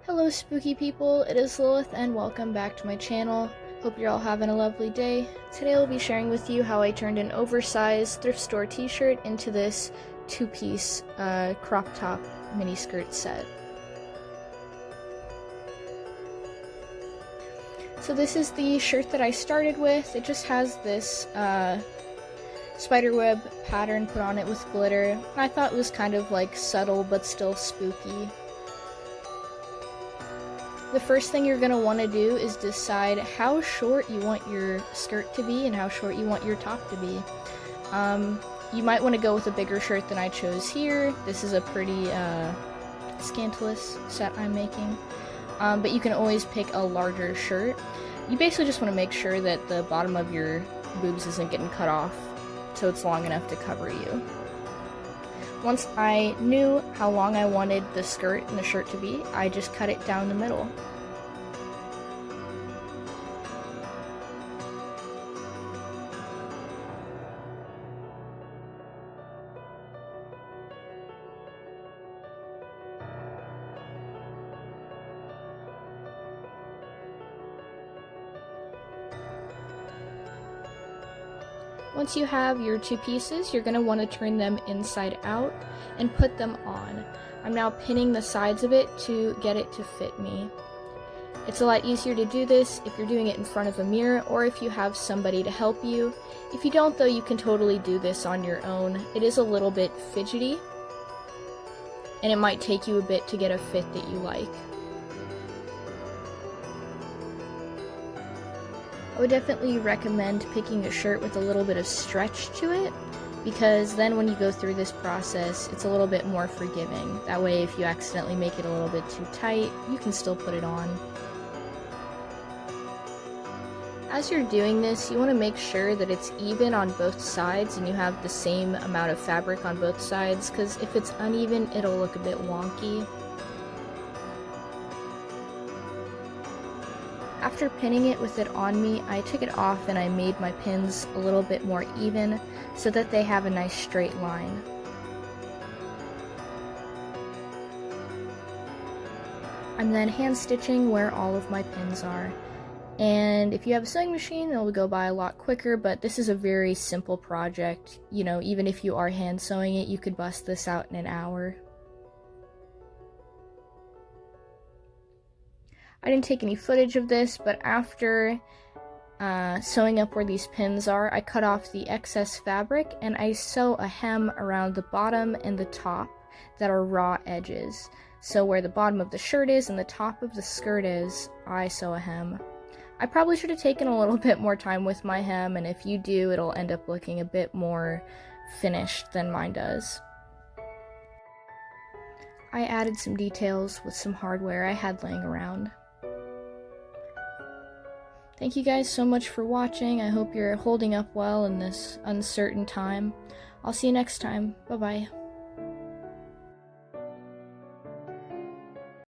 Hello spooky people, it is Lilith and welcome back to my channel. Hope you're all having a lovely day. Today I'll be sharing with you how I turned an oversized thrift store t-shirt into this two-piece crop top miniskirt set. So this is the shirt that I started with. It just has this spiderweb pattern put on it with glitter. I thought it was kind of like subtle but still spooky. The first thing you're going to want to do is decide how short you want your skirt to be and how short you want your top to be. You might want to go with a bigger shirt than I chose here. This is a pretty scandalous set I'm making. But you can always pick a larger shirt. You basically just want to make sure that the bottom of your boobs isn't getting cut off, so it's long enough to cover you. Once I knew how long I wanted the skirt and the shirt to be, I just cut it down the middle. Once you have your two pieces, you're going to want to turn them inside out and put them on. I'm now pinning the sides of it to get it to fit me. It's a lot easier to do this if you're doing it in front of a mirror or if you have somebody to help you. If you don't though, you can totally do this on your own. It is a little bit fidgety, and it might take you a bit to get a fit that you like. I would definitely recommend picking a shirt with a little bit of stretch to it, because then when you go through this process, it's a little bit more forgiving. That way, if you accidentally make it a little bit too tight, you can still put it on. As you're doing this, you want to make sure that it's even on both sides and you have the same amount of fabric on both sides, because if it's uneven, it'll look a bit wonky. After pinning it with it on me, I took it off and I made my pins a little bit more even so that they have a nice straight line. I'm then hand stitching where all of my pins are. And if you have a sewing machine, it'll go by a lot quicker, but this is a very simple project. You know, even if you are hand sewing it, you could bust this out in an hour. I didn't take any footage of this, but after sewing up where these pins are, I cut off the excess fabric and I sew a hem around the bottom and the top that are raw edges. So where the bottom of the shirt is and the top of the skirt is, I sew a hem. I probably should have taken a little bit more time with my hem, and if you do, it'll end up looking a bit more finished than mine does. I added some details with some hardware I had laying around. Thank you guys so much for watching. I hope you're holding up well in this uncertain time. I'll see you next time. Bye-bye.